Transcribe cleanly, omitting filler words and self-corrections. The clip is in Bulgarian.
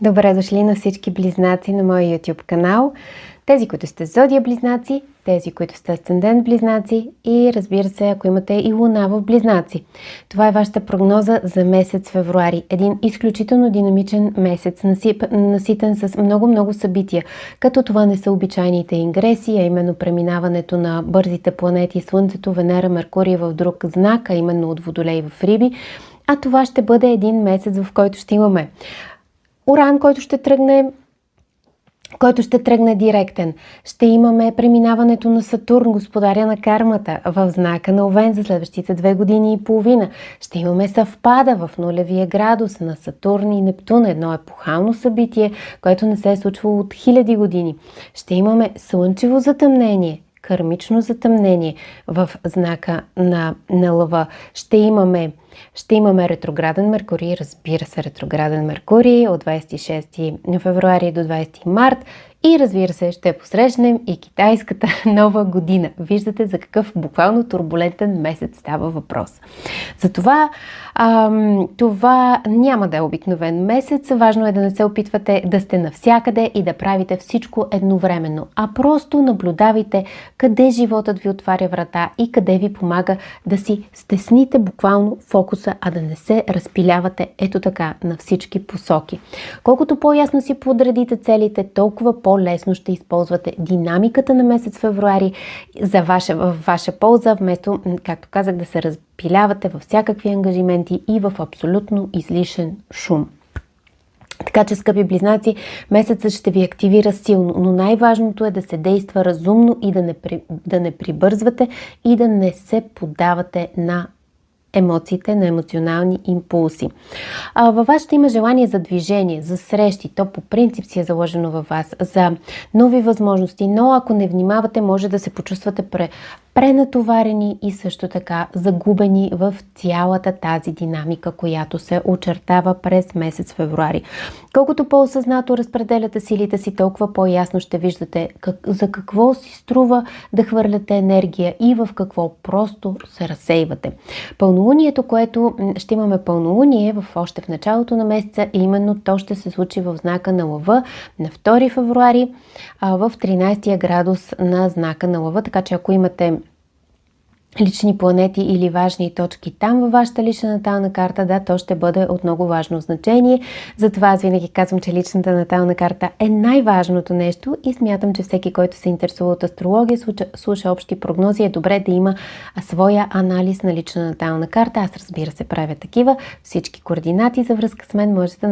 Добре дошли на всички близнаци на моя YouTube канал. Тези, които сте зодия близнаци, тези, които сте асцендент близнаци и разбира се, ако имате и луна в близнаци. Това е вашата прогноза за месец февруари. Един изключително динамичен месец, наситен с много събития. Като това не са обичайните ингреси, а именно преминаването на бързите планети Слънцето, Венера, Меркурий в друг знак, а именно от Водолей в Риби. А това ще бъде един месец, в който ще имаме Уран, който ще тръгне директен. Ще имаме преминаването на Сатурн, господаря на кармата, в знака на Овен за следващите 2 години и половина. Ще имаме съвпада в нулевия градус на Сатурн и Нептун, едно епохално събитие, което не се е случвало от хиляди години. Ще имаме слънчево затъмнение, кармично затъмнение в знака на Лъва. Ще имаме ретрограден Меркурий, разбира се, ретрограден Меркурий от 26 февруари до 20 март и разбира се, ще посрещнем и китайската нова година. Виждате за какъв буквално турбулентен месец става въпрос. Затова това няма да е обикновен месец. Важно е да не се опитвате да сте навсякъде и да правите всичко едновременно, а просто наблюдавайте къде животът ви отваря врата и къде ви помага да си стесните буквално фокуса, а да не се разпилявате ето така на всички посоки. Колкото по-ясно си подредите целите, толкова по-лесно ще използвате динамиката на месец февруари в ваша полза, вместо, както казах, да се разпилявате във всякакви ангажименти и в абсолютно излишен шум. Така че, скъпи близнаци, месецът ще ви активира силно, но най-важното е да се действа разумно и да не прибързвате и да не се поддавате на емоциите, на емоционални импулси. Във вас ще има желание за движение, за срещи. То по принцип си е заложено във вас, за нови възможности, но ако не внимавате, може да се почувствате пренатоварени и също така загубени в цялата тази динамика, която се очертава през месец февруари. Колкото по-осъзнато разпределяте силите си, толкова по-ясно ще виждате за какво си струва да хвърляте енергия и в какво просто се разсейвате. Пълнолунието, което ще имаме пълнолуние още в началото на месеца, и именно то ще се случи в знака на Лъва на 2 февруари в 13 градус на знака на Лъва, така че ако имате лични планети или важни точки там във вашата лична натална карта, да, то ще бъде от много важно значение. Затова аз винаги казвам, че личната натална карта е най-важното нещо и смятам, че всеки, който се интересува от астрология, слуша общи прогнози, е добре да има своя анализ на лична натална карта. Аз, разбира се, правя такива. Всички координати за връзка с мен можете да